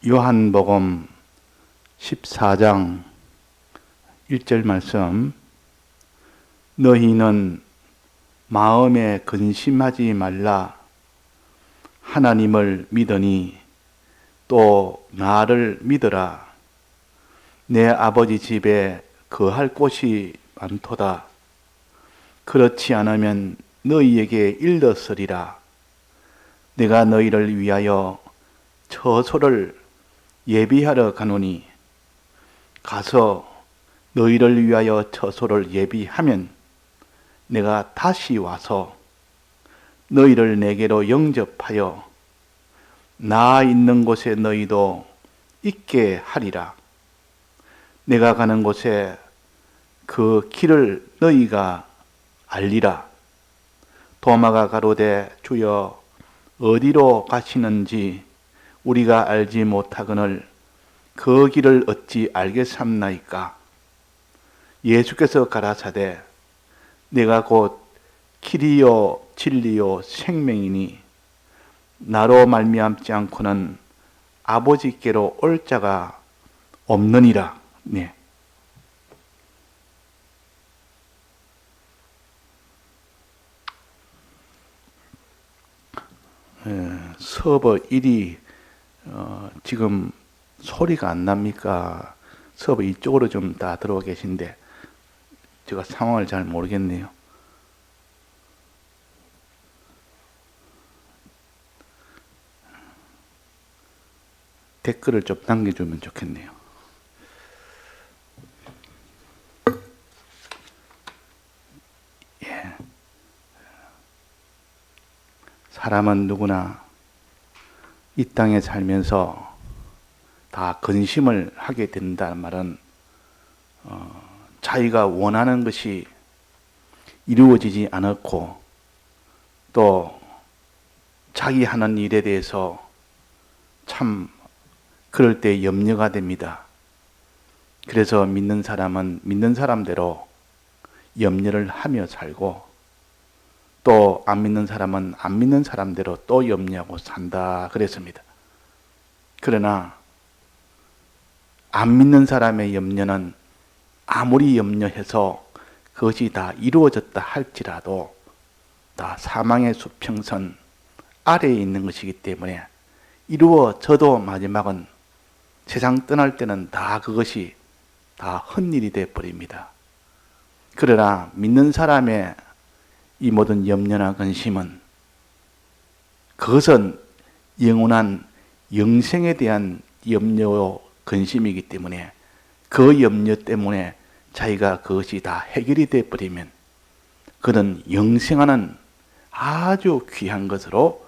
요한복음 14장 1절 말씀. 너희는 마음에 근심하지 말라. 하나님을 믿으니 또 나를 믿으라. 내 아버지 집에 거할 곳이 많도다. 그렇지 않으면 너희에게 일렀으리라. 내가 너희를 위하여 처소를 예비하러 가노니 가서 너희를 위하여 처소를 예비하면 내가 다시 와서 너희를 내게로 영접하여 나 있는 곳에 너희도 있게 하리라. 내가 가는 곳에 그 길을 너희가 알리라. 도마가 가로되 주여 어디로 가시는지 우리가 알지 못하거늘 그 길을 어찌 알겠삼나이까. 예수께서 가라사대 내가 곧 길이요 진리요 생명이니 나로 말미암지 않고는 아버지께로 올 자가 없느니라. 네. 서버 1이 지금 소리가 안 납니까? 서버 이쪽으로 좀 다 들어와 계신데 제가 상황을 잘 모르겠네요. 댓글을 좀 남겨주면 좋겠네요. 예. 사람은 누구나 이 땅에 살면서 다 근심을 하게 된다는 말은 자기가 원하는 것이 이루어지지 않았고 또 자기 하는 일에 대해서 참 그럴 때 염려가 됩니다. 그래서 믿는 사람은 믿는 사람대로 염려를 하며 살고 또 안 믿는 사람은 안 믿는 사람대로 또 염려하고 산다 그랬습니다. 그러나 안 믿는 사람의 염려는 아무리 염려해서 그것이 다 이루어졌다 할지라도 다 사망의 수평선 아래에 있는 것이기 때문에 이루어져도 마지막은 세상 떠날 때는 다 그것이 다 헛일이 되어버립니다. 그러나 믿는 사람의 이 모든 염려나 근심은 그것은 영원한 영생에 대한 염려요 근심이기 때문에 그 염려 때문에 자기가 그것이 다 해결이 되어버리면 그는 영생하는 아주 귀한 것으로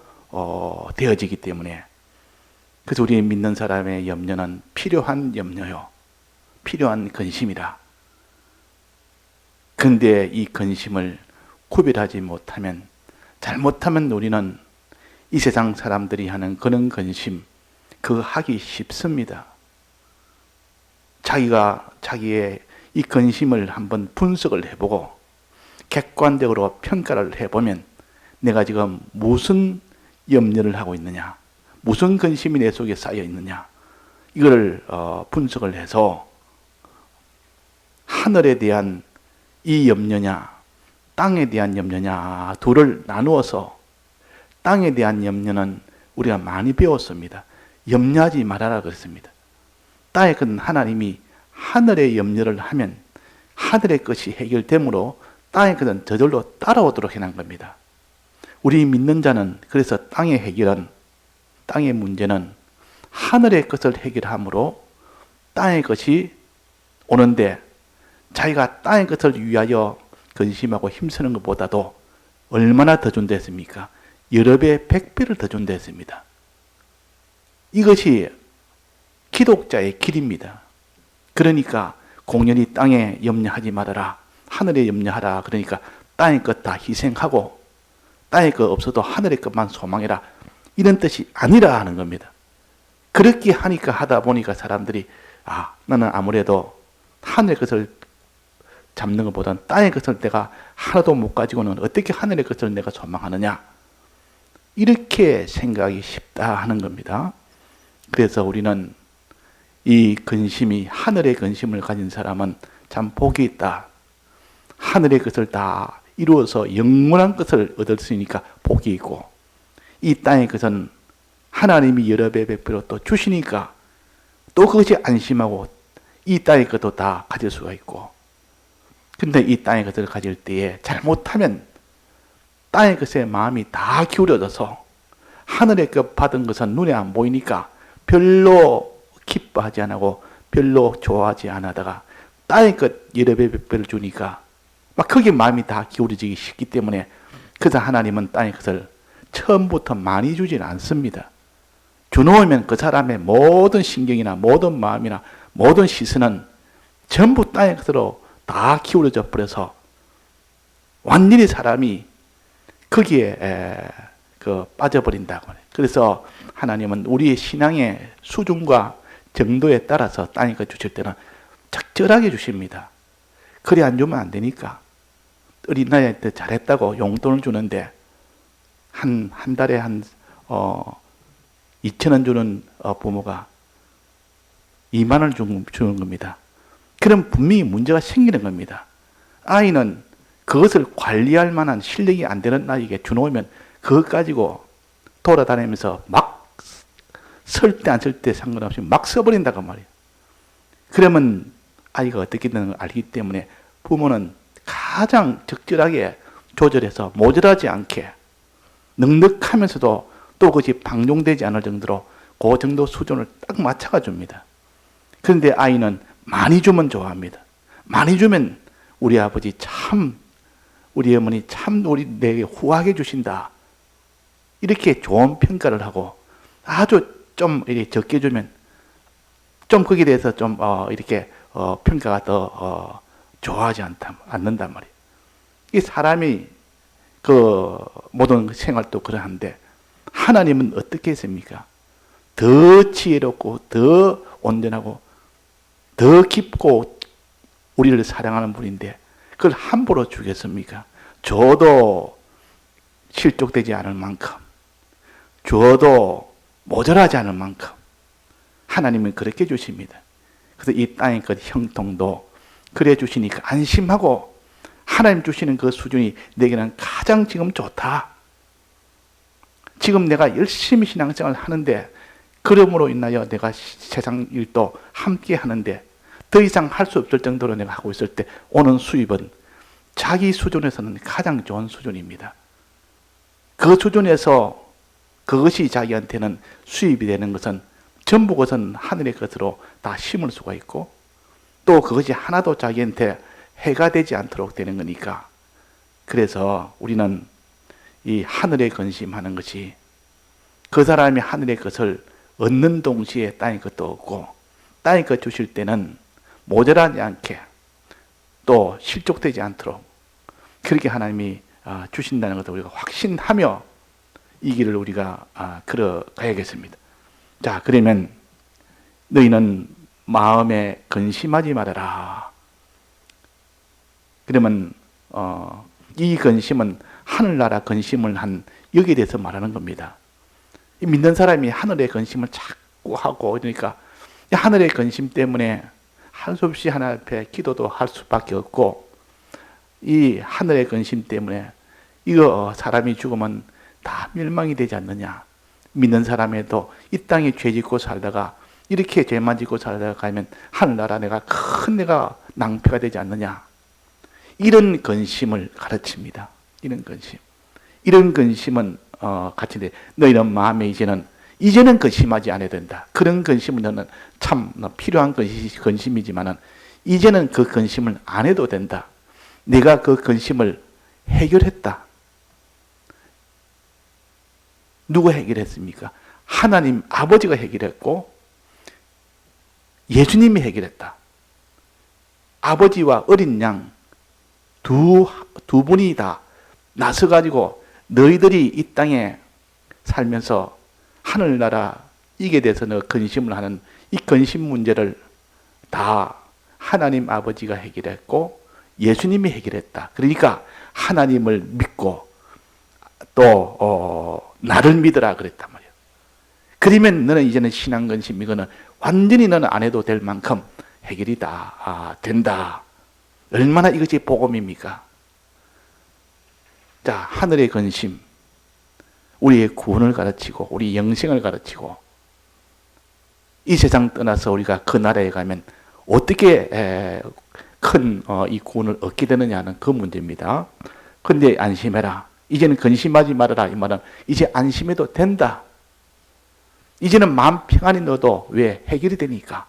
되어지기 때문에 그래서 우리 믿는 사람의 염려는 필요한 염려요. 필요한 근심이라. 근데 이 근심을 구별하지 못하면 잘못하면 우리는 이 세상 사람들이 하는 그런 근심 그거 하기 쉽습니다. 자기가 자기의 이 근심을 한번 분석을 해보고 객관적으로 평가를 해보면 내가 지금 무슨 염려를 하고 있느냐 무슨 근심이 내 속에 쌓여 있느냐 이거를 분석을 해서 하늘에 대한 이 염려냐 땅에 대한 염려냐 둘을 나누어서 땅에 대한 염려는 우리가 많이 배웠습니다. 염려하지 말아라 그랬습니다. 땅의 것은 하나님이 하늘의 염려를 하면 하늘의 것이 해결되므로 땅의 것은 저절로 따라오도록 해놓은 겁니다. 우리 믿는 자는 그래서 땅의 해결은 땅의 문제는 하늘의 것을 해결함으로 땅의 것이 오는데 자기가 땅의 것을 위하여 근심하고 힘쓰는 것보다도 얼마나 더 준다 했습니까? 여러 배, 100배를 더 준다 했습니다. 이것이 기독자의 길입니다. 그러니까 공연히 땅에 염려하지 말아라. 하늘에 염려하라. 그러니까 땅의 것 다 희생하고 땅의 것 없어도 하늘의 것만 소망해라. 이런 뜻이 아니라 하는 겁니다. 그렇게 하니까 하다 보니까 사람들이 나는 아무래도 하늘의 것을 잡는 것보다는 땅의 것을 내가 하나도 못 가지고는 어떻게 하늘의 것을 내가 소망하느냐 이렇게 생각이 쉽다 하는 겁니다. 그래서 우리는 이 근심이, 하늘의 근심을 가진 사람은 참 복이 있다. 하늘의 것을 다 이루어서 영원한 것을 얻을 수 있으니까 복이 있고, 이 땅의 것은 하나님이 여러 배 베풀어 또 주시니까 또 그것이 안심하고 이 땅의 것도 다 가질 수가 있고, 근데 이 땅의 것을 가질 때에 잘못하면 땅의 것에 마음이 다 기울어져서 하늘의 것 받은 것은 눈에 안 보이니까 별로 기뻐하지 않고 별로 좋아하지 않다가 땅의 것 여러 배 베풀어 주니까 막 거기에 마음이 다 기울어지기 쉽기 때문에, 그래서 하나님은 땅의 것을 처음부터 많이 주지는 않습니다. 주놓으면 그 사람의 모든 신경이나 모든 마음이나 모든 시선은 전부 땅의 것으로 다 기울어져 버려서 완전히 사람이 거기에 빠져버린다고. 그래서 하나님은 우리의 신앙의 수준과 정도에 따라서 땅의 것 주실 때는 적절하게 주십니다. 그리 안 주면 안 되니까. 어린 나이에 때 잘했다고 용돈을 주는데 한 달에 2,000원 주는 부모가 2만 원을 주는 겁니다. 그럼 분명히 문제가 생기는 겁니다. 아이는 그것을 관리할 만한 실력이 안 되는 나이에 주놓으면 그것 가지고 돌아다니면서 막 쓸 때 안 쓸 때 상관없이 막 써버린다고 말이에요. 그러면 아이가 어떻게 되는 걸 알기 때문에 부모는 가장 적절하게 조절해서 모자라지 않게 넉넉하면서도 또 그것이 방종되지 않을 정도로 그 정도 수준을 딱 맞춰가 줍니다. 그런데 아이는 많이 주면 좋아합니다. 많이 주면 우리 아버지 참, 우리 어머니 참 내게 후하게 주신다, 이렇게 좋은 평가를 하고, 아주 좀 이렇게 적게 주면 좀 거기에 대해서 좀 이렇게 평가가 더 좋아하지 않는단 말이에요. 이 사람이 그 모든 생활도 그러한데 하나님은 어떻게 했습니까? 더 지혜롭고 더 온전하고 더 깊고 우리를 사랑하는 분인데 그걸 함부로 주겠습니까? 줘도 실족되지 않을 만큼, 줘도 모자라지 않을 만큼 하나님은 그렇게 주십니다. 그래서 이 땅의 그 형통도 그래 주시니까 안심하고, 하나님 주시는 그 수준이 내게는 가장 지금 좋다. 지금 내가 열심히 신앙생활을 하는데, 그러므로 인하여 내가 세상 일도 함께 하는데 더 이상 할 수 없을 정도로 내가 하고 있을 때 오는 수입은 자기 수준에서는 가장 좋은 수준입니다. 그 수준에서 그것이 자기한테는 수입이 되는 것은 전부 그것은 하늘의 것으로 다 심을 수가 있고, 또 그것이 하나도 자기한테 해가 되지 않도록 되는 거니까. 그래서 우리는 이 하늘에 근심하는 것이, 그 사람이 하늘의 것을 얻는 동시에 땅의 것도 얻고, 땅의 것 주실 때는 모자라지 않게 또 실족되지 않도록 그렇게 하나님이 주신다는 것을 우리가 확신하며 이 길을 우리가 걸어가야겠습니다. 자, 그러면 너희는 마음에 근심하지 말아라. 그러면 이 근심은 하늘나라 근심을 한 여기에 대해서 말하는 겁니다. 믿는 사람이 하늘의 근심을 자꾸 하고, 그러니까 하늘의 근심 때문에 할 수 없이 하나님 앞에 기도도 할 수밖에 없고, 이 하늘의 근심 때문에 이거 사람이 죽으면 다 멸망이 되지 않느냐, 믿는 사람에도 이 땅에 죄 짓고 살다가 이렇게 죄만 짓고 살다가 가면 하늘나라 내가 내가 낭패가 되지 않느냐, 이런 근심을 가르칩니다. 이런 근심은 같이 너희는 마음에 이제는 근심하지 않아야 된다. 그런 근심은 너는 참 필요한 근심이지만은 이제는 그 근심을 안 해도 된다. 내가 그 근심을 해결했다. 누가 해결했습니까? 하나님 아버지가 해결했고 예수님이 해결했다. 아버지와 어린 양 두 분이 다 나서가지고 너희들이 이 땅에 살면서 하늘나라 이게 대해서 너 근심을 하는 이 근심 문제를 다 하나님 아버지가 해결했고 예수님이 해결했다. 그러니까 하나님을 믿고 또 나를 믿으라 그랬단 말이에요. 그러면 너는 이제는 신앙근심 이거는 완전히 너는 안 해도 될 만큼 해결이 다 된다. 얼마나 이것이 복음입니까? 자, 하늘의 근심, 우리의 구원을 가르치고 우리 영생을 가르치고 이 세상 떠나서 우리가 그 나라에 가면 어떻게 큰 이 구원을 얻게 되느냐는 그 문제입니다. 그런데 안심해라. 이제는 근심하지 말아라. 이 말은 이제 안심해도 된다. 이제는 마음 평안히 넣어도 왜 해결이 되니까.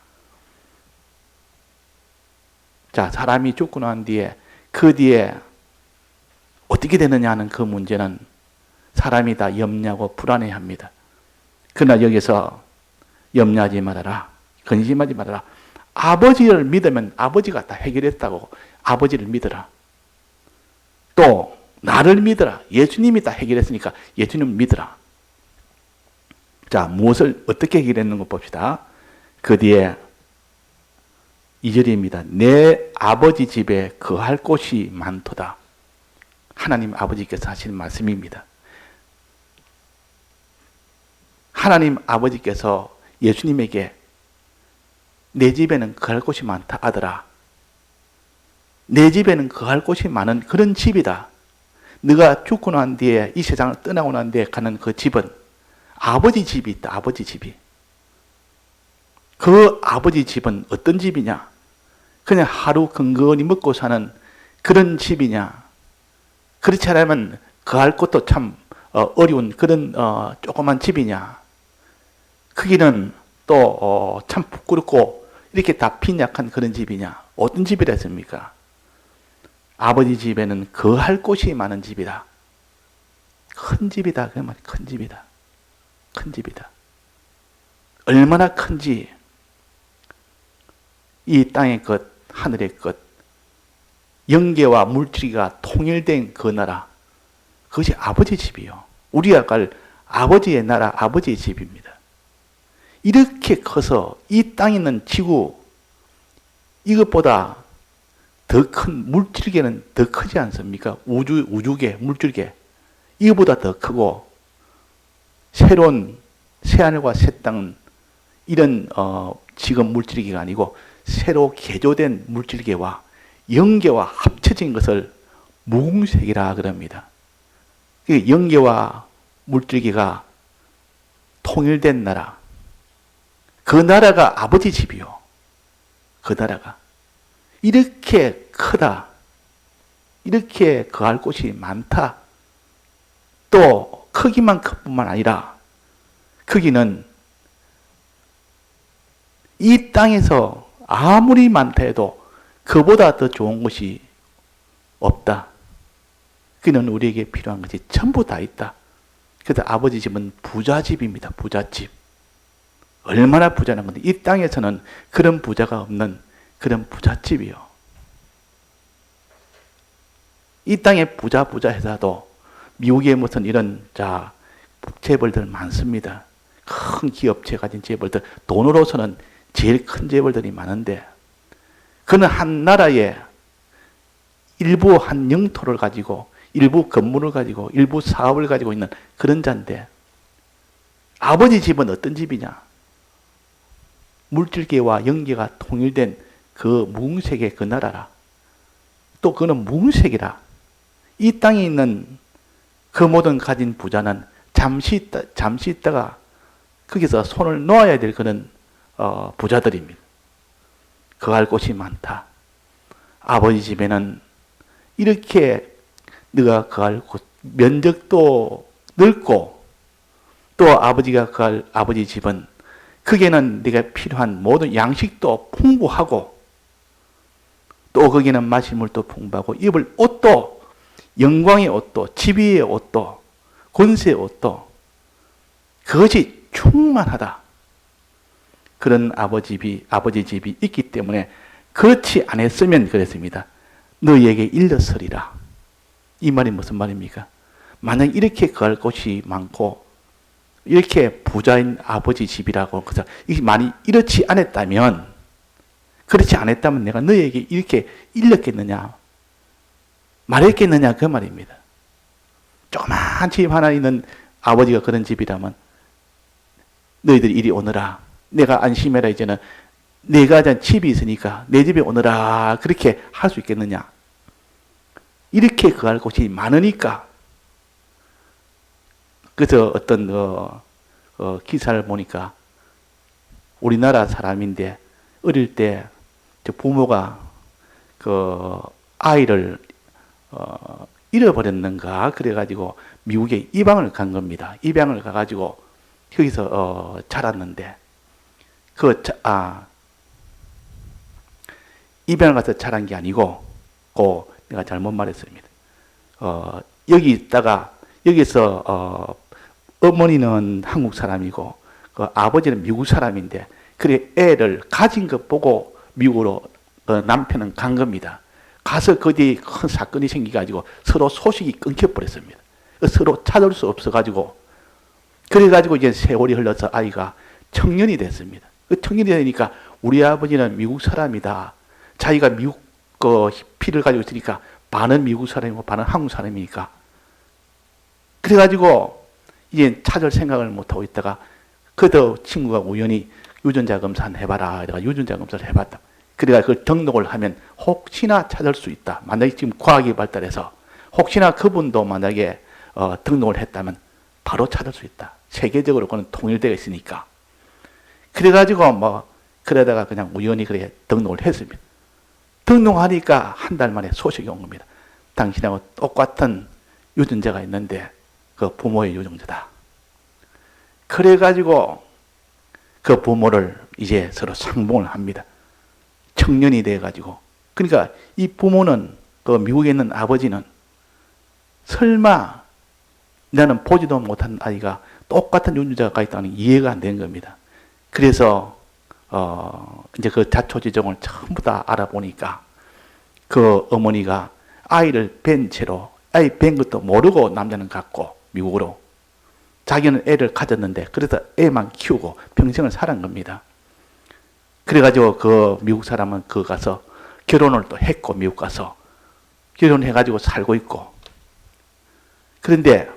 자, 사람이 죽고 난 뒤에 그 뒤에 어떻게 되느냐 하는 그 문제는 사람이 다 염려하고 불안해합니다. 그러나 여기서 염려하지 말아라. 근심하지 말아라. 아버지를 믿으면 아버지가 다 해결했다고 아버지를 믿어라. 또 나를 믿어라. 예수님이 다 해결했으니까 예수님을 믿어라. 자, 무엇을 어떻게 해결했는 거 봅시다. 그 뒤에 2절입니다. 내 아버지 집에 거할 곳이 많도다. 하나님 아버지께서 하시는 말씀입니다. 하나님 아버지께서 예수님에게 내 집에는 거할 곳이 많다 아들아. 내 집에는 거할 곳이 많은 그런 집이다. 네가 죽고 난 뒤에 이 세상을 떠나고 난 뒤에 가는 그 집은 아버지 집이 있다. 아버지 집이. 그 아버지 집은 어떤 집이냐? 그냥 하루 근근히 먹고 사는 그런 집이냐? 그렇지 않으면 거할 곳도 참 어려운 그런 조그만 집이냐? 크기는 또 참 부끄럽고 이렇게 다 빈약한 그런 집이냐? 어떤 집이라 했습니까? 아버지 집에는 거할 곳이 많은 집이다. 큰 집이다. 그 말, 큰 집이다. 큰 집이다. 얼마나 큰지 이 땅의 것, 하늘의 것, 영계와 물질이가 통일된 그 나라, 그것이 아버지 집이요. 우리가 갈 아버지의 나라, 아버지의 집입니다. 이렇게 커서 이 땅에 있는 지구, 이것보다 더 큰 물질계는 더 크지 않습니까? 우주계, 물질계. 이거보다 더 크고, 새로운 새하늘과 새 땅은 이런 지금 물질계가 아니고 새로 개조된 물질계와 영계와 합쳐진 것을 무궁색이라 그럽니다. 영계와 물질계가 통일된 나라. 그 나라가 아버지 집이요. 그 나라가. 이렇게 크다. 이렇게 거할 곳이 많다. 또 크기만 큰 뿐만 아니라 크기는 이 땅에서 아무리 많다 해도 그보다 더 좋은 것이 없다. 그는 우리에게 필요한 것이 전부 다 있다. 그래서 아버지 집은 부자집입니다. 부자집. 얼마나 부자란 건데 이 땅에서는 그런 부자가 없는 그런 부잣집이요. 이 땅에 부자 회사도 미국에 무슨 이런 재벌들 많습니다. 큰 기업체 가진 재벌들, 돈으로서는 제일 큰 재벌들이 많은데 그는 한 나라에 일부 한 영토를 가지고 일부 건물을 가지고 일부 사업을 가지고 있는 그런 자인데 아버지 집은 어떤 집이냐? 물질계와 영계가 통일된 그 무궁색의 그 나라라. 또 그는 무궁색이라. 이 땅에 있는 그 모든 가진 부자는 잠시 있다가 거기서 손을 놓아야 될 그런 부자들입니다. 거할 곳이 많다. 아버지 집에는 이렇게 네가 거할 곳, 면적도 넓고 또 아버지가 거할 아버지 집은 거기에는 네가 필요한 모든 양식도 풍부하고 또 거기는 마실 물도 풍부하고 입을 옷도 영광의 옷도 지위의 옷도 권세의 옷도 그것이 충만하다. 그런 아버지 집이 있기 때문에 그렇지 않았으면 그랬습니다. 너희에게 일렀으리라. 이 말이 무슨 말입니까? 만약 이렇게 거할 곳이 많고 이렇게 부자인 아버지 집이라고 그래서 이게 많이 이렇지 않았다면 내가 너희에게 이렇게 일렀겠느냐 말했겠느냐 그 말입니다. 조그만 집 하나 있는 아버지가 그런 집이라면 너희들이 이리 오너라. 내가 안심해라. 이제는 내가 집이 있으니까 내 집에 오너라. 그렇게 할 수 있겠느냐. 이렇게 거할 곳이 많으니까. 그래서 어떤 기사를 보니까 우리나라 사람인데 어릴 때 부모가 그 아이를 잃어버렸는가 그래가지고 미국에 입양을 간 겁니다. 입양을 가가지고 거기서 자랐는데 입양을 가서 자란 게 아니고 내가 잘못 말했습니다. 여기 있다가 여기서 어머니는 한국 사람이고 그 아버지는 미국 사람인데 그래 애를 가진 것 보고 미국으로 남편은 간 겁니다. 가서 거기에 큰 사건이 생겨가지고 서로 소식이 끊겨버렸습니다. 서로 찾을 수 없어가지고 그래가지고 이제 세월이 흘러서 아이가 청년이 됐습니다. 그 청년이 되니까 우리 아버지는 미국 사람이다. 자기가 미국 피를 가지고 있으니까 반은 미국 사람이고 반은 한국 사람이니까 그래가지고 이제 찾을 생각을 못하고 있다가 그도 친구가 우연히 유전자 검사를 해봐라. 내가 유전자 검사를 해봤다. 그래가 그걸 등록을 하면 혹시나 찾을 수 있다. 만약에 지금 과학이 발달해서 혹시나 그분도 만약에 등록을 했다면 바로 찾을 수 있다. 세계적으로 그건 통일되어 있으니까. 그래가지고 그러다가 그냥 우연히 그렇게 등록을 했습니다. 등록하니까 한 달 만에 소식이 온 겁니다. 당신하고 똑같은 유전자가 있는데 그 부모의 유전자다. 그래가지고 그 부모를 이제 서로 상봉을 합니다. 청년이 돼가지고. 그러니까 이 부모는 그 미국에 있는 아버지는 설마 나는 보지도 못한 아이가 똑같은 유전자가 있다는 이해가 안 된 겁니다. 그래서 이제 그 자초지종을 전부 다 알아보니까 그 어머니가 아이를 뵌 채로 아이 뵌 것도 모르고 남자는 갔고 미국으로 자기는 애를 가졌는데 그래서 애만 키우고 평생을 살은 겁니다. 그래가지고 그 미국 사람은 그 가서 결혼을 또 했고 미국 가서 결혼해가지고 살고 있고 그런데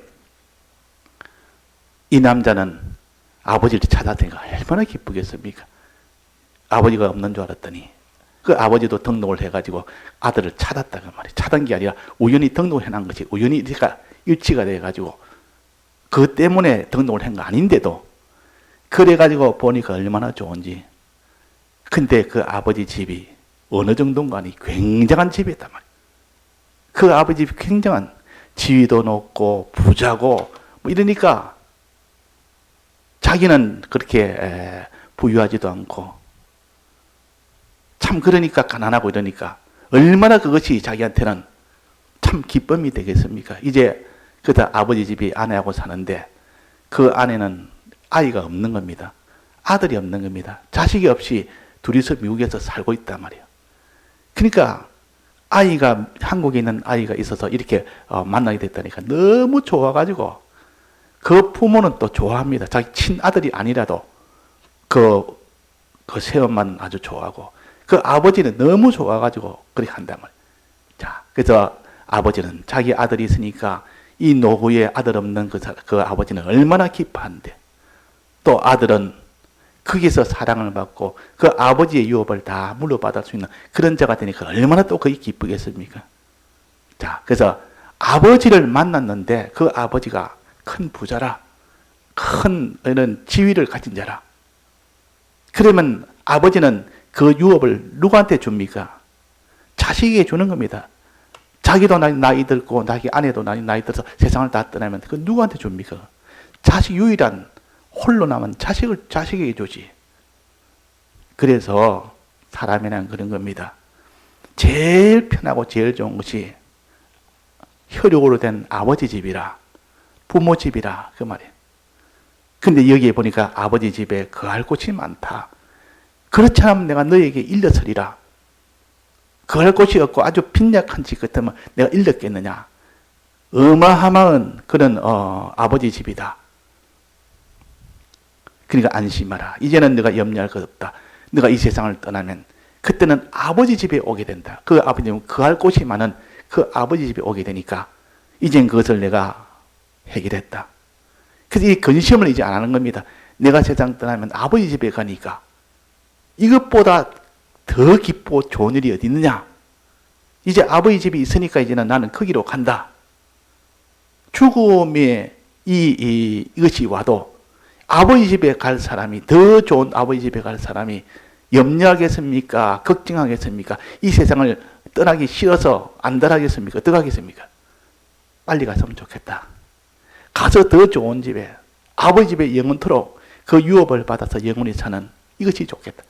이 남자는 아버지를 찾았으니까 얼마나 기쁘겠습니까? 아버지가 없는 줄 알았더니 그 아버지도 등록을 해가지고 아들을 찾았다고 말이에요. 찾은 게 아니라 우연히 등록을 해놓은 것이 우연히 일치가 돼가지고 그 때문에 등록을 한 거 아닌데도 그래가지고 보니까 얼마나 좋은지. 근데 그 아버지 집이 어느 정도인가 하니 굉장한 집이었단 말이에요. 그 아버지 집이 굉장한 지위도 높고 부자고 이러니까 자기는 그렇게 부유하지도 않고 참 그러니까 가난하고 이러니까 얼마나 그것이 자기한테는 참 기쁨이 되겠습니까? 이제 그다 아버지 집이 아내하고 사는데 그 아내는 아이가 없는 겁니다. 아들이 없는 겁니다. 자식이 없이 둘이서 미국에서 살고 있단 말이에요. 그러니까 아이가 한국에 있는 아이가 있어서 이렇게 만나게 됐다니까 너무 좋아가지고 그 부모는 또 좋아합니다. 자기 친아들이 아니라도 그 새엄만 아주 좋아하고 그 아버지는 너무 좋아가지고 그렇게 한단 말이에요. 자, 그래서 아버지는 자기 아들이 있으니까 이 노후에 아들 없는 그 아버지는 얼마나 기뻐한데 또 아들은 거기서 사랑을 받고 그 아버지의 유업을 다 물려받을 수 있는 그런 자가 되니까 얼마나 또 그게 기쁘겠습니까? 자, 그래서 아버지를 만났는데 그 아버지가 큰 부자라, 큰 이런 지위를 가진 자라. 그러면 아버지는 그 유업을 누구한테 줍니까? 자식에게 주는 겁니다. 자기도 나이 들고 자기 아내도 나이 들어서 세상을 다 떠나면 그 누구한테 줍니까? 자식 유일한 홀로 남은 자식을 자식에게 주지. 그래서 사람이란 그런 겁니다. 제일 편하고 제일 좋은 것이 혈육으로 된 아버지 집이라 부모 집이라 그 말이에요. 근데 여기에 보니까 아버지 집에 거할 곳이 많다. 그렇지 않으면 내가 너에게 일렀으리라. 거할 곳이 없고 아주 빈약한 집 같으면 내가 일렀겠느냐. 어마어마한 그런 아버지 집이다. 그러니까 안심하라. 이제는 네가 염려할 것 없다. 네가 이 세상을 떠나면 그때는 아버지 집에 오게 된다. 그 아버지는 거할 곳이 많은 그 아버지 집에 오게 되니까 이젠 그것을 내가 해결했다. 그래서 이 근심을 이제 안 하는 겁니다. 내가 세상 떠나면 아버지 집에 가니까 이것보다 더 기쁘고 좋은 일이 어디 있느냐? 이제 아버지 집이 있으니까 이제는 나는 거기로 간다. 죽음의 이것이 와도 아버지 집에 갈 사람이, 더 좋은 아버지 집에 갈 사람이 염려하겠습니까? 걱정하겠습니까? 이 세상을 떠나기 싫어서 안달하겠습니까? 어떡하겠습니까? 빨리 갔으면 좋겠다. 가서 더 좋은 집에, 아버지 집에 영원토록 그 유업을 받아서 영원히 사는 이것이 좋겠다.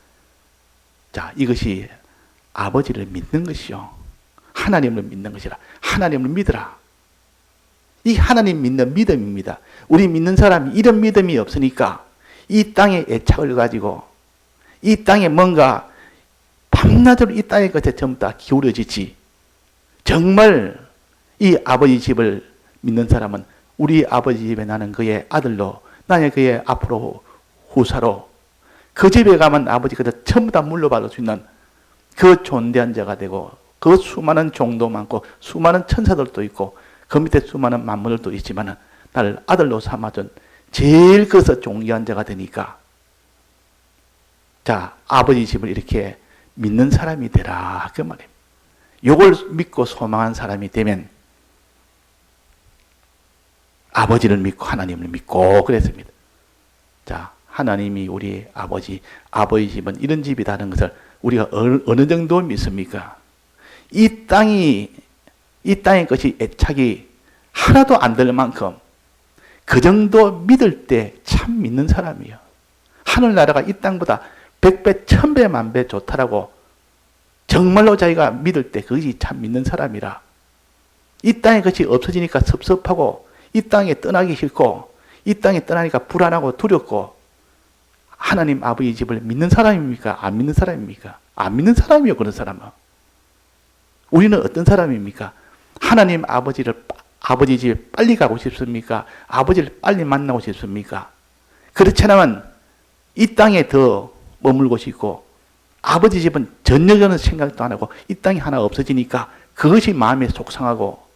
자, 이것이 아버지를 믿는 것이요. 하나님을 믿는 것이라. 하나님을 믿으라. 이 하나님 믿는 믿음입니다. 우리 믿는 사람이 이런 믿음이 없으니까 이 땅의 애착을 가지고 이 땅에 뭔가 밤낮으로 이 땅의 것에 전부 다 기울어지지. 정말 이 아버지 집을 믿는 사람은 우리 아버지 집에 나는 그의 아들로, 나는 그의 앞으로 후사로, 그 집에 가면 아버지가 전부 다 물려받을 수 있는 그 존대한 자가 되고, 그 수많은 종도 많고 수많은 천사들도 있고 그 밑에 수많은 만물들도 있지만 나를 아들로 삼아준 제일 그서 존귀한 자가 되니까, 자, 아버지 집을 이렇게 믿는 사람이 되라, 그 말입니다. 요걸 믿고 소망한 사람이 되면 아버지를 믿고 하나님을 믿고 그랬습니다. 자, 하나님이 우리 아버지 집은 이런 집이라는 것을 우리가 어느 정도 믿습니까? 이 땅의 것이 애착이 하나도 안 될 만큼 그 정도 믿을 때 참 믿는 사람이에요. 하늘나라가 이 땅보다 100배, 1000배, 만배 좋다라고 정말로 자기가 믿을 때 그것이 참 믿는 사람이라. 이 땅의 것이 없어지니까 섭섭하고 이 땅에 떠나기 싫고 이 땅에 떠나니까 불안하고 두렵고, 하나님 아버지 집을 믿는 사람입니까? 안 믿는 사람입니까? 안 믿는 사람이요, 그런 사람은. 우리는 어떤 사람입니까? 하나님 아버지 집에 빨리 가고 싶습니까? 아버지를 빨리 만나고 싶습니까? 그렇지 않으면 이 땅에 더 머물고 싶고, 아버지 집은 전혀 생각도 안 하고 이 땅이 하나 없어지니까 그것이 마음에 속상하고,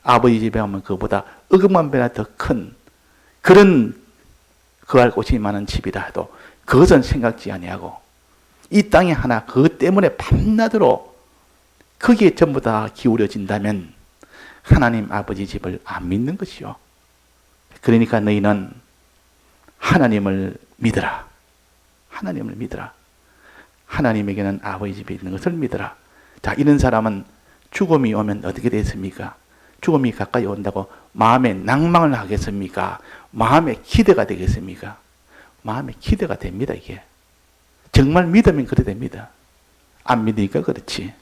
아버지 집에 가면 그보다 억만 배나 더 큰 그런 거할 곳이 많은 집이라 해도 그것은 생각지 아니하고, 이 땅에 하나 그것 때문에 밤낮으로 거기에 전부 다 기울여진다면 하나님 아버지 집을 안 믿는 것이요. 그러니까 너희는 하나님을 믿으라. 하나님을 믿으라. 하나님에게는 아버지 집에 있는 것을 믿으라. 자, 이런 사람은 죽음이 오면 어떻게 됐습니까? 죽음이 가까이 온다고 마음에 낭망을 하겠습니까? 마음에 기대가 되겠습니까? 마음에 기대가 됩니다, 이게. 정말 믿으면 그래 됩니다. 안 믿으니까 그렇지.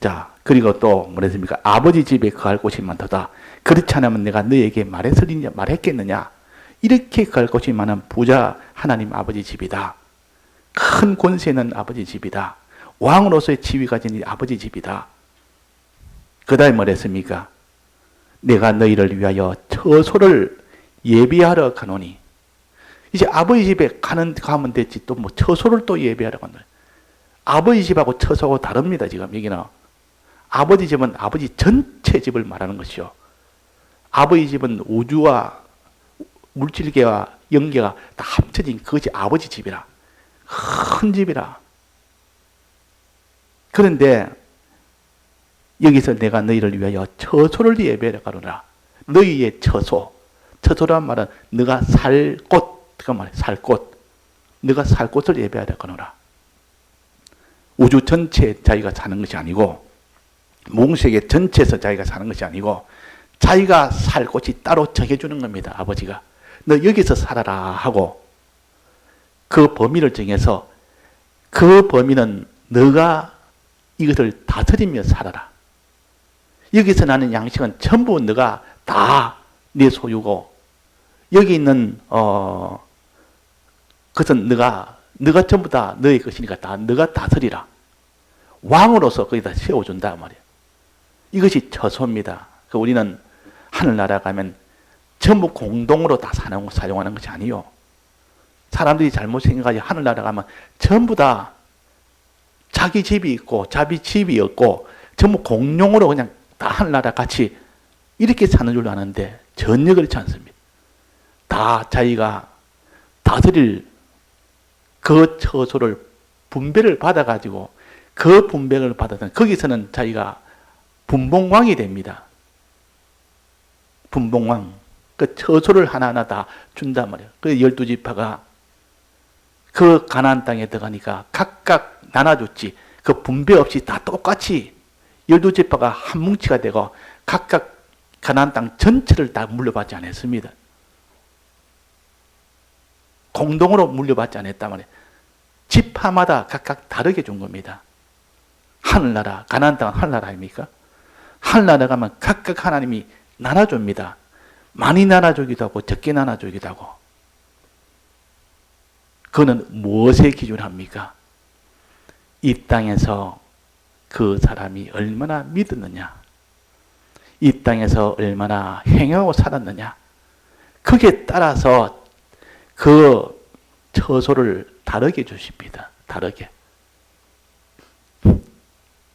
자, 그리고 또 뭐랬습니까? 아버지 집에 거할 곳이 많도다. 그렇지 않으면 내가 너에게 말했겠느냐? 이렇게 거할 곳이 많은 부자 하나님 아버지 집이다. 큰 권세 있는 아버지 집이다. 왕으로서의 지위 가진 아버지 집이다. 그 다음에 뭐랬습니까? 내가 너희를 위하여 처소를 예비하러 가노니. 이제 아버지 집에 가면 됐지. 또 뭐 처소를 또 예비하러 가노니. 아버지 집하고 처소하고 다릅니다, 지금 여기는. 아버지 집은 아버지 전체 집을 말하는 것이요. 아버지 집은 우주와 물질계와 영계가 다 합쳐진 그것이 아버지 집이라. 큰 집이라. 그런데 여기서 내가 너희를 위하여 처소를 예배하러 가노라. 너희의 처소란 말은 너가 살 곳, 그 말이야, 살 곳. 너가 살 곳을 예배하러 가노라. 우주 전체에 자기가 사는 것이 아니고, 몽세계 전체에서 자기가 사는 것이 아니고, 자기가 살 곳이 따로 정해주는 겁니다, 아버지가. 너 여기서 살아라 하고, 그 범위를 정해서 그 범위는 너가 이것을 다스리며 살아라. 여기서 나는 양식은 전부 너가 다 내 소유고, 여기 있는 그것은 너가 전부 다 너의 것이니까 다 너가 다스리라. 왕으로서 거기다 세워준다 말이야. 이것이 처소입니다. 우리는 하늘나라 가면 전부 공동으로 다 사용하는 것이 아니요. 사람들이 잘못 생각하지, 하늘나라 가면 전부 다 자기 집이 있고 자기 집이 없고 전부 공용으로 그냥 다 하늘나라 같이 이렇게 사는 줄 아는데 전혀 그렇지 않습니다. 다 자기가 다스릴 그 처소를 분배를 받아가지고 그 분배를 받아서 거기서는 자기가 분봉왕이 됩니다. 분봉왕. 그 처소를 하나하나 다 준단 말이에요. 그 12지파가 그 가나안 땅에 들어가니까 각각 나눠줬지. 그 분배 없이 다 똑같이 12지파가 한 뭉치가 되고 각각 가나안 땅 전체를 다 물려받지 않았습니다. 공동으로 물려받지 않았단 말이에요. 지파마다 각각 다르게 준 겁니다. 하늘나라, 가나안 땅은 하늘나라 아닙니까? 하늘나라 가면 각각 하나님이 나눠줍니다. 많이 나눠주기도 하고 적게 나눠주기도 하고. 그거는 무엇에 기준합니까? 이 땅에서 그 사람이 얼마나 믿었느냐, 이 땅에서 얼마나 행하고 살았느냐, 그게 따라서 그 처소를 다르게 주십니다. 다르게.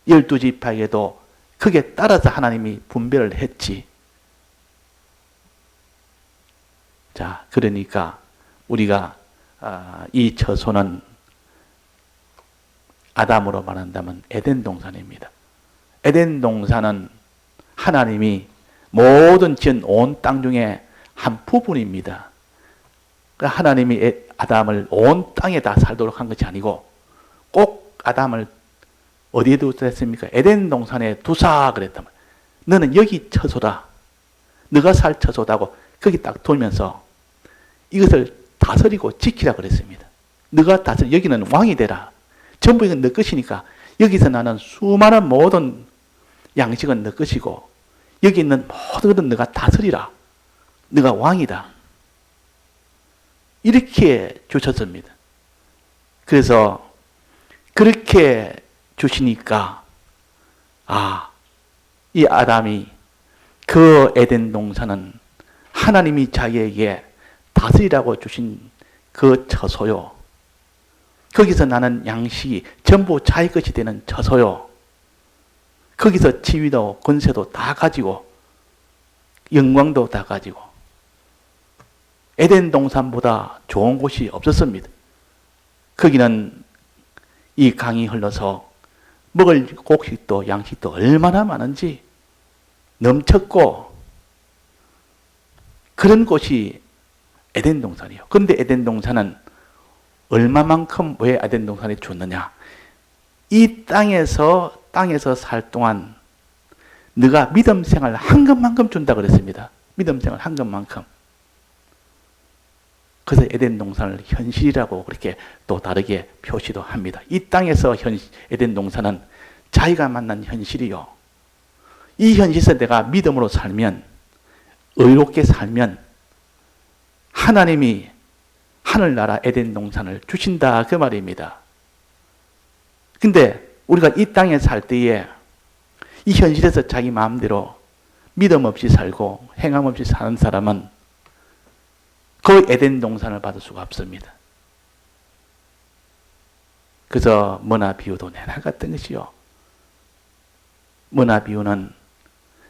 12지파에게도 그게 따라서 하나님이 분배를 했지. 자, 그러니까 우리가 이 처소는 아담으로 말한다면 에덴 동산입니다. 에덴 동산은 하나님이 모든 지은 온 땅 중에 한 부분입니다. 하나님이 아담을 온 땅에 다 살도록 한 것이 아니고 꼭 아담을 어디에 두었습니까? 에덴 동산에 두사 그랬단 말이에요. 너는 여기 처소다. 너가 살 처소다고 거기 딱 돌면서 이것을 다스리고 지키라 그랬습니다. 너가 다스리, 여기는 왕이 되라. 전부 이건 너 것이니까 여기서 나는 수많은 모든 양식은 너 것이고 여기 있는 모든 것은 너가 다스리라. 너가 왕이다. 이렇게 주셨습니다. 그래서 그렇게 주시니까 이 아담이 그 에덴 동산은 하나님이 자기에게 다스리라고 주신 그 처소요. 거기서 나는 양식이 전부 자기 것이 되는 처소요. 거기서 지위도 권세도 다 가지고 영광도 다 가지고 에덴 동산보다 좋은 곳이 없었습니다. 거기는 이 강이 흘러서 먹을 곡식도 양식도 얼마나 많은지 넘쳤고 그런 곳이 에덴 동산이에요. 그런데 에덴 동산은 얼마만큼 왜 에덴 동산에 줬느냐? 이 땅에서 살 동안 네가 믿음 생활 한 것만큼 준다 그랬습니다. 믿음 생활 한 것만큼. 그래서 에덴 동산을 현실이라고 그렇게 또 다르게 표시도 합니다. 이 땅에서 에덴 동산은 자기가 만난 현실이요. 이 현실에서 내가 믿음으로 살면, 의롭게 살면 하나님이 하늘나라 에덴 동산을 주신다 그 말입니다. 근데 우리가 이 땅에 살 때에 이 현실에서 자기 마음대로 믿음 없이 살고 행함 없이 사는 사람은 그 에덴 동산을 받을 수가 없습니다. 그래서 머나 비유도 내날 같은 것이요. 머나 비유는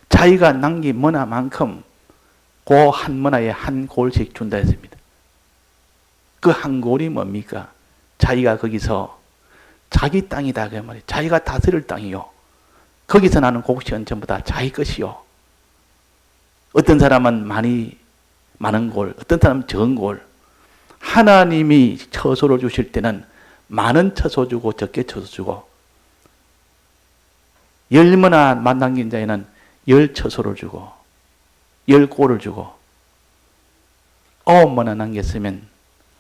자기가 남긴 머나만큼 그 한 머나에 한 골씩 준다 했습니다. 그 한 골이 뭡니까? 자기가 거기서 자기 땅이다 그 말이에요. 자기가 다스릴 땅이요. 거기서 나는 곡식은 전부 다 자기 것이요. 어떤 사람은 많은 골, 어떤 사람은 적은 골. 하나님이 처소를 주실 때는 많은 처소 주고 적게 처소 주고 10머나 남긴 자에는 10처소를 주고 10골을 주고 9머나 남겼으면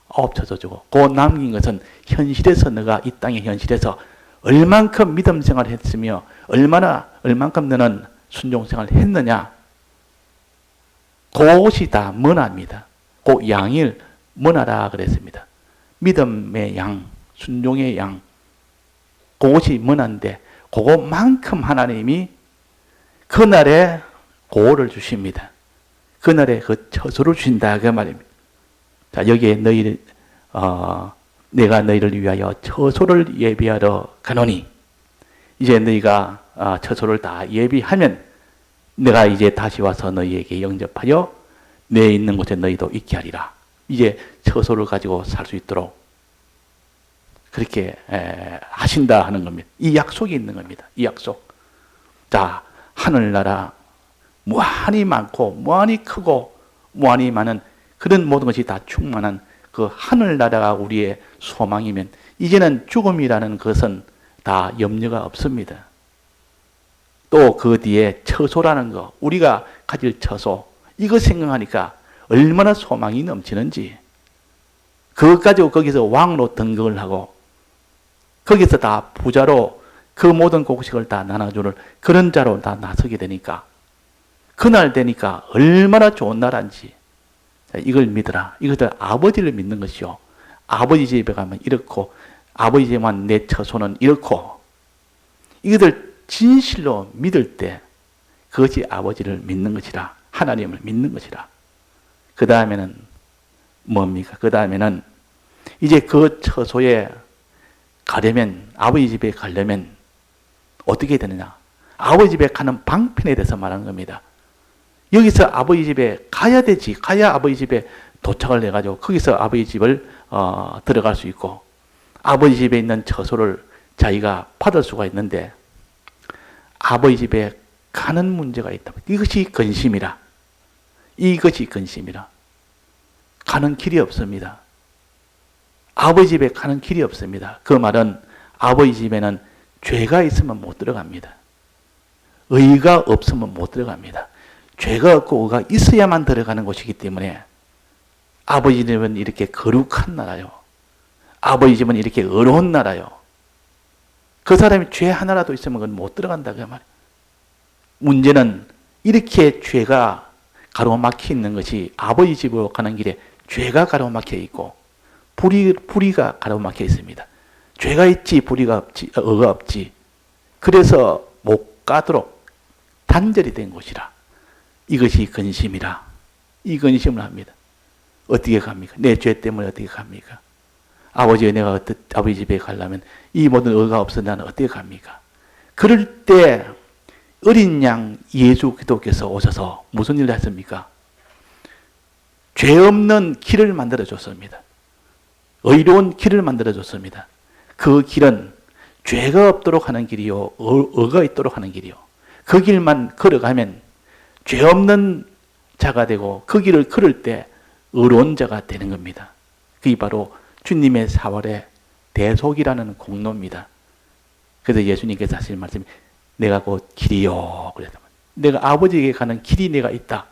9처소 주고 그 남긴 것은 현실에서 너가 이 땅의 현실에서 얼만큼 믿음 생활을 했으며 얼만큼 너는 순종 생활을 했느냐 그것이 다 머나입니다. 그 양을 머나라 그랬습니다. 믿음의 양, 순종의 양 그것이 머나인데 그것만큼 하나님이 그날에 고를 주십니다. 그날에 그 처소를 주신다 그 말입니다. 자, 여기에 내가 너희를 위하여 처소를 예비하러 가노니 이제 너희가 처소를 다 예비하면 내가 이제 다시 와서 너희에게 영접하여 내 있는 곳에 너희도 있게 하리라. 이제 처소를 가지고 살 수 있도록 그렇게 하신다 하는 겁니다. 이 약속이 있는 겁니다. 이 약속. 자, 하늘나라 무한히 많고 무한히 크고 무한히 많은 그런 모든 것이 다 충만한 그 하늘나라가 우리의 소망이면 이제는 죽음이라는 것은 다 염려가 없습니다. 또 그 뒤에 처소라는 거, 우리가 가질 처소, 이거 생각하니까 얼마나 소망이 넘치는지. 그것 가지고 거기서 왕으로 등극을 하고 거기서 다 부자로 그 모든 곡식을 다 나눠주는 그런 자로 다 나서게 되니까 그날 되니까 얼마나 좋은 나라인지. 이걸 믿어라. 이것들 아버지를 믿는 것이요. 아버지 집에 가면 이렇고 아버지 집에만 내 처소는 이렇고 이것들 진실로 믿을 때 그것이 아버지를 믿는 것이라. 하나님을 믿는 것이라. 그 다음에는 뭡니까? 그 다음에는 이제 그 처소에 가려면 아버지 집에 가려면 어떻게 되느냐? 아버지 집에 가는 방편에 대해서 말하는 겁니다. 여기서 아버지 집에 가야 되지. 가야 아버지 집에 도착을 해가지고 거기서 아버지 집을 들어갈 수 있고 아버지 집에 있는 처소를 자기가 받을 수가 있는데 아버지 집에 가는 문제가 있다. 이것이 근심이라. 이것이 근심이라. 가는 길이 없습니다. 아버지 집에 가는 길이 없습니다. 그 말은 아버지 집에는 죄가 있으면 못 들어갑니다. 의가 없으면 못 들어갑니다. 죄가 없고 의가 있어야만 들어가는 곳이기 때문에 아버지 집은 이렇게 거룩한 나라요. 아버지 집은 이렇게 어려운 나라요. 그 사람이 죄 하나라도 있으면 그건 못 들어간다 그 말이에요. 문제는 이렇게 죄가 가로막혀 있는 것이 아버지 집으로 가는 길에 죄가 가로막혀 있고 불의가 가로막혀 있습니다. 죄가 있지 불의가 없지 의가 없지. 그래서 못 가도록 단절이 된 곳이라. 이것이 근심이라. 이 근심을 합니다. 어떻게 갑니까? 내 죄 때문에 어떻게 갑니까? 내가 아버지 집에 가려면 이 모든 의가 없어 나는 어떻게 갑니까? 그럴 때 어린 양 예수 그리스도께서 오셔서 무슨 일을 했습니까? 죄 없는 길을 만들어 줬습니다. 의로운 길을 만들어 줬습니다. 그 길은 죄가 없도록 하는 길이요, 의가 있도록 하는 길이요. 그 길만 걸어가면 죄 없는 자가 되고 그 길을 걸을 때 의로운 자가 되는 겁니다. 그게 바로 주님의 사활의 대속이라는 공로입니다. 그래서 예수님께서 하신 말씀이 내가 곧 길이요. 그래서 내가 아버지에게 가는 길이 내가 있다.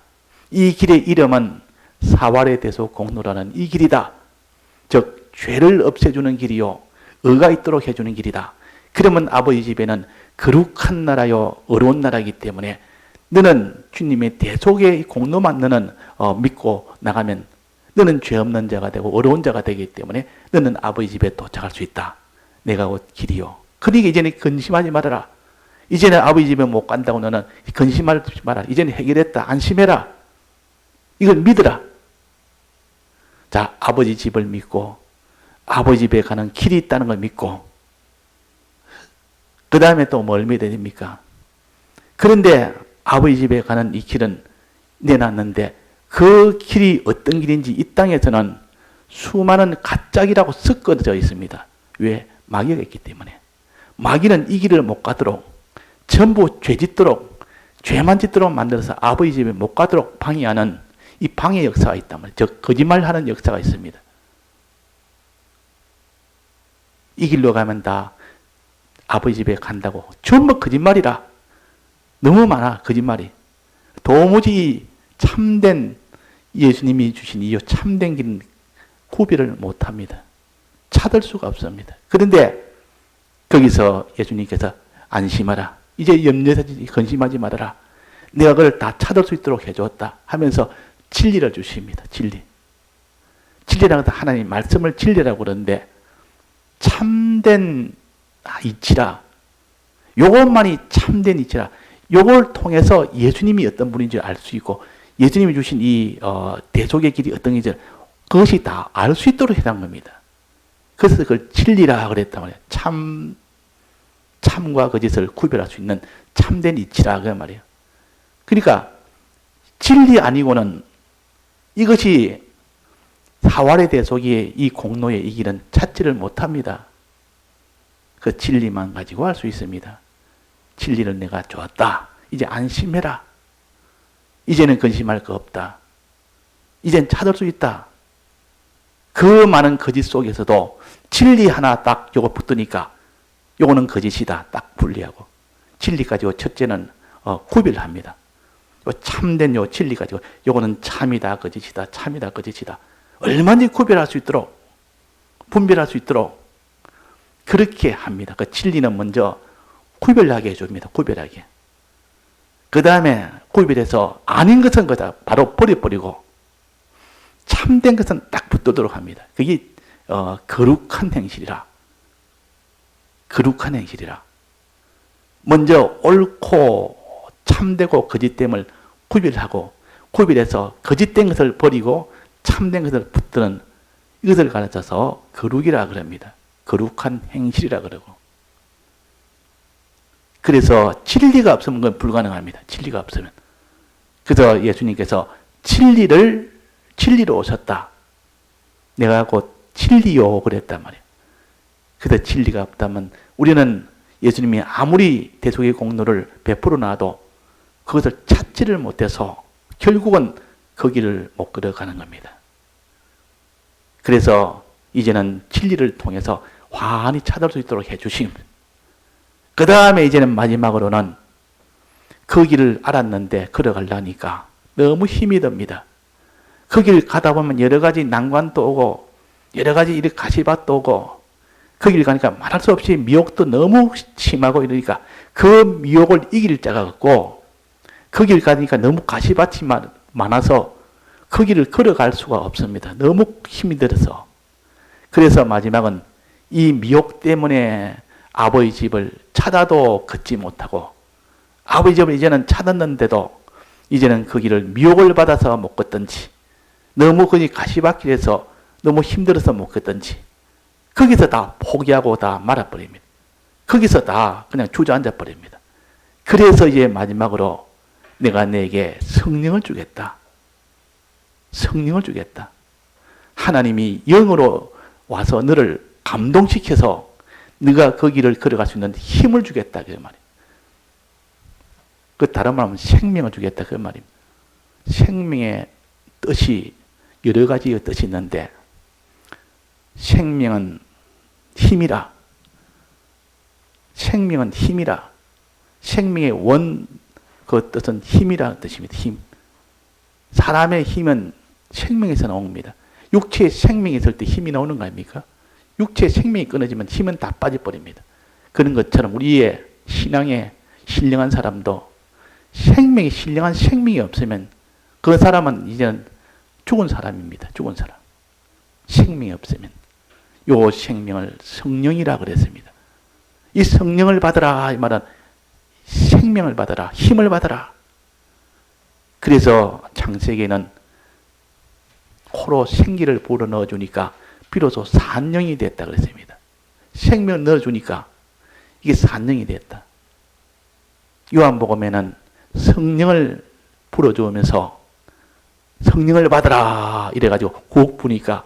이 길의 이름은 사활의 대속 공로라는 이 길이다. 즉 죄를 없애주는 길이요. 의가 있도록 해주는 길이다. 그러면 아버지 집에는 거룩한 나라요. 어려운 나라이기 때문에 너는 주님의 대속의 공로만 너는 믿고 나가면 너는 죄 없는 자가 되고 어려운 자가 되기 때문에 너는 아버지 집에 도착할 수 있다. 내가 곧 길이요. 그러니까 이제는 근심하지 말아라. 이제는 아버지 집에 못 간다고 너는 근심하지 마라. 이제는 해결했다. 안심해라. 이걸 믿어라. 자, 아버지 집을 믿고 아버지 집에 가는 길이 있다는 걸 믿고 그 다음에 또 뭘 믿어야 됩니까? 그런데 아버지 집에 가는 이 길은 내놨는데 그 길이 어떤 길인지 이 땅에서는 수많은 가짜기라고 섞어져 있습니다. 왜? 마귀가 있기 때문에. 마귀는 이 길을 못 가도록 전부 죄짓도록 죄만 짓도록 만들어서 아버지 집에 못 가도록 방해하는 이 방해 역사가 있단 말이에요. 즉 거짓말하는 역사가 있습니다. 이 길로 가면 다 아버지 집에 간다고 전부 거짓말이라. 너무 많아 거짓말이. 도무지 참된 예수님이 주신 이 참된 길은 구별을 못합니다. 찾을 수가 없습니다. 그런데 거기서 예수님께서 안심하라. 이제 염려하지 근심하지 말아라. 내가 그걸 다 찾을 수 있도록 해주었다 하면서 진리를 주십니다. 진리. 진리라는 것은 하나님 말씀을 진리라고 그러는데 참된 이치라. 요것만이 참된 이치라. 요걸 통해서 예수님이 어떤 분인지 알 수 있고 예수님이 주신 이 대속의 길이 어떤 길인지 그것이 다 알 수 있도록 해당 겁니다. 그래서 그걸 진리라 그랬단 말이에요. 참과 거짓을 구별할 수 있는 참된 이치라 그 말이에요. 그러니까 진리 아니고는 이것이 사활의 대속이 이 공로의 이 길은 찾지를 못합니다. 그 진리만 가지고 할 수 있습니다. 진리를 내가 줬다. 이제 안심해라. 이제는 근심할 거 없다. 이젠 찾을 수 있다. 그 많은 거짓 속에서도 진리 하나 딱 요거 붙으니까 요거는 거짓이다. 딱 분리하고. 진리 가지고 첫째는 구별합니다. 요 참된 요 진리 가지고 요거는 참이다. 거짓이다. 참이다. 거짓이다. 얼마든지 구별할 수 있도록 분별할 수 있도록 그렇게 합니다. 그 진리는 먼저 구별하게 해줍니다. 구별하게. 그 다음에 구별해서 아닌 것은 그다 바로 버려버리고 참된 것은 딱 붙도록 합니다. 그게 거룩한 행실이라. 거룩한 행실이라. 먼저 옳고 참되고 거짓됨을 구별하고 구별해서 거짓된 것을 버리고 참된 것을 붙드는 이것을 가르쳐서 거룩이라 그럽니다. 거룩한 행실이라 그러고. 그래서 진리가 없으면 그건 불가능합니다. 진리가 없으면. 그래서 예수님께서 진리로 오셨다. 내가 곧 진리요 그랬단 말이에요. 그래서 진리가 없다면 우리는 예수님이 아무리 대속의 공로를 베풀어 놔도 그것을 찾지를 못해서 결국은 거기를 못 걸어가는 겁니다. 그래서 이제는 진리를 통해서 환히 찾을 수 있도록 해주심. 그 다음에 이제는 마지막으로는 그 길을 알았는데 걸어가려니까 너무 힘이 듭니다. 그 길 가다 보면 여러 가지 난관도 오고 여러 가지 이렇게 가시밭도 오고 그 길 가니까 말할 수 없이 미혹도 너무 심하고 이러니까 그 미혹을 이길 자가 없고 그 길 가니까 너무 가시밭이 많아서 그 길을 걸어갈 수가 없습니다. 너무 힘이 들어서. 그래서 마지막은 이 미혹 때문에 아버지 집을 찾아도 걷지 못하고 아버지 집을 이제는 찾았는데도 이제는 그 길을 미혹을 받아서 못 걷든지 너무 거기 가시밭길에서 너무 힘들어서 못 걷든지 거기서 다 포기하고 다 말아버립니다. 거기서 다 그냥 주저앉아 버립니다. 그래서 이제 마지막으로 내가 내게 성령을 주겠다. 성령을 주겠다. 하나님이 영으로 와서 너를 감동시켜서 네가 그 길을 걸어갈 수 있는 힘을 주겠다. 그 말이에요. 그 다른 말하면 생명을 주겠다. 그 말입니다. 생명의 뜻이 여러 가지의 뜻이 있는데 생명은 힘이라. 생명은 힘이라. 생명의 그 뜻은 힘이라는 뜻입니다. 힘. 사람의 힘은 생명에서 나옵니다. 육체에 생명이 있을 때 힘이 나오는 거 아닙니까? 육체에 생명이 끊어지면 힘은 다 빠져버립니다. 그런 것처럼 우리의 신앙에 신령한 사람도 생명이 신령한 생명이 없으면 그 사람은 이제는 죽은 사람입니다. 죽은 사람. 생명이 없으면. 요 생명을 성령이라 그랬습니다. 이 성령을 받으라 이 말은 생명을 받으라. 힘을 받으라. 그래서 창세기에는 코로 생기를 불어 넣어주니까 비로소 산령이 됐다 그랬습니다. 생명을 넣어주니까 이게 산령이 됐다. 요한복음에는 성령을 불어주면서 성령을 받으라 이래가지고 국 부니까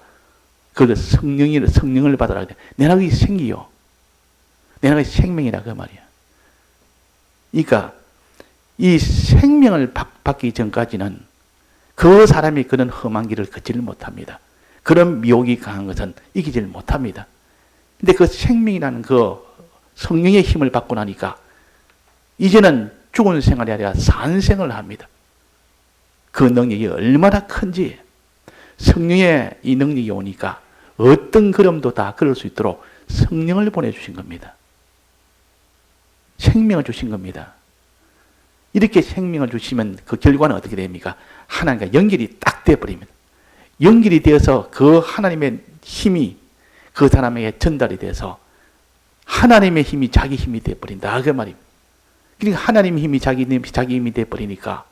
그 성령을 받으라. 내 나라가 생기요. 내 나라가 생명이라 그 말이야. 그러니까 이 생명을 받기 전까지는 그 사람이 그런 험한 길을 걷지를 못합니다. 그런 미혹이 강한 것은 이기지를 못합니다. 근데 그 생명이라는 그 성령의 힘을 받고 나니까 이제는 죽은 생활이 아니라 산 생활을 합니다. 그 능력이 얼마나 큰지 성령의 이 능력이 오니까 어떤 걸음도 다 걸을 수 있도록 성령을 보내주신 겁니다. 생명을 주신 겁니다. 이렇게 생명을 주시면 그 결과는 어떻게 됩니까? 하나님과 연결이 딱 되어버립니다. 연결이 되어서 그 하나님의 힘이 그 사람에게 전달이 돼서 하나님의 힘이 자기 힘이 되어버린다. 그 말입니다. 그러니까 하나님의 힘이 자기 힘이 되어버리니까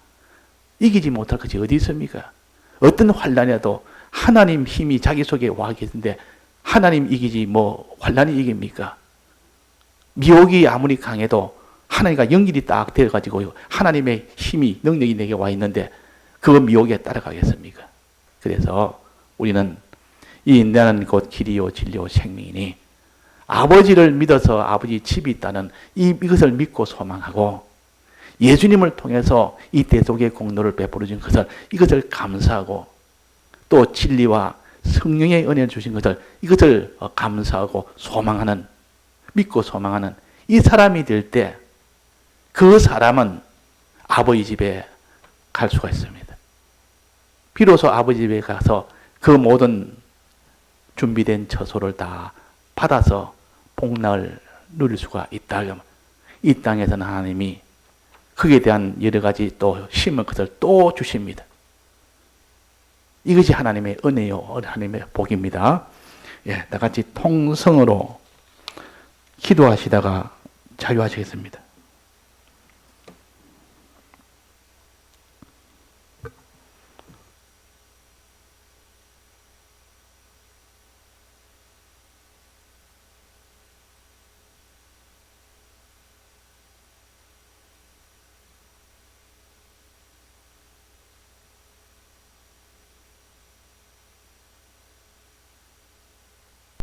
이기지 못할 것이 어디 있습니까? 어떤 환란이라도 하나님 힘이 자기 속에 와 계신데 하나님 이기지 뭐 환란이 이깁니까? 미혹이 아무리 강해도 하나님과 연결이 딱 되어가지고 하나님의 힘이 능력이 내게 와 있는데 그 미혹에 따라가겠습니까? 그래서 우리는 이 나는 곧 길이요 진리요 생명이니 아버지를 믿어서 아버지 집이 있다는 이것을 믿고 소망하고 예수님을 통해서 이 대속의 공로를 베풀어 준 것을 이것을 감사하고 또 진리와 성령의 은혜를 주신 것을 이것을 감사하고 소망하는 믿고 소망하는 이 사람이 될 때 그 사람은 아버지 집에 갈 수가 있습니다. 비로소 아버지 집에 가서 그 모든 준비된 처소를 다 받아서 복락을 누릴 수가 있다. 이 땅에서는 하나님이 그에 대한 여러 가지 또 심은 것을 또 주십니다. 이것이 하나님의 은혜요, 하나님의 복입니다. 예, 다 같이 통성으로 기도하시다가 자유하시겠습니다.